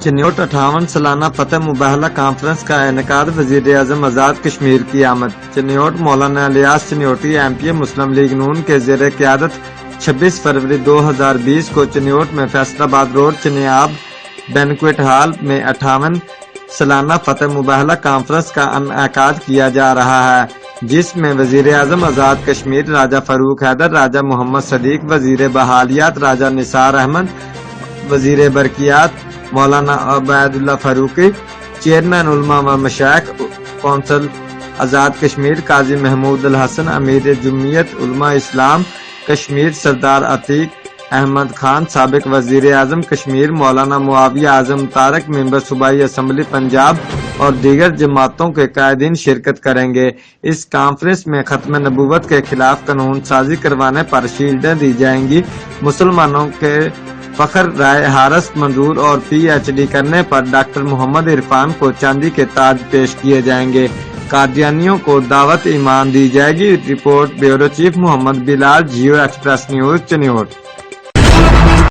چنیوٹ 58 سالانہ فتح مباحلہ کانفرنس کا انعقاد، وزیر اعظم آزاد کشمیر کی آمد۔ چنیوٹ مولانا الیاس چنیوٹی ایم پی مسلم لیگ نون کے زیر قیادت 26 فروری 2020 کو چنیوٹ میں فیصل آباد روڈ چنیاب بینکویٹ ہال میں 58 سالانہ فتح مباحلہ کانفرنس کا انعقاد کیا جا رہا ہے، جس میں وزیر اعظم آزاد کشمیر راجہ فاروق حیدر، راجہ محمد صدیق، وزیر بحالیات راجہ نثار احمد، وزیر برقیات مولانا عبید اللہ فاروقی، چیئرمین علماء و مشائخ کونسل آزاد کشمیر قاضی محمود الحسن، امیر جمعیت علماء اسلام کشمیر سردار عتیق احمد خان، سابق وزیر اعظم کشمیر مولانا معاویہ اعظم طارق، ممبر صوبائی اسمبلی پنجاب اور دیگر جماعتوں کے قائدین شرکت کریں گے۔ اس کانفرنس میں ختم نبوت کے خلاف قانون سازی کروانے پر شیلڈیں دی جائیں گی، مسلمانوں کے فخر رائے ہارس منظور اور پی ایچ ڈی کرنے پر ڈاکٹر محمد عرفان کو چاندی کے تاج پیش کیے جائیں گے، قادیانیوں کو دعوت ایمان دی جائے گی۔ رپورٹ بیورو چیف محمد بلال، جیو ایکسپریس نیوز چنیوٹ۔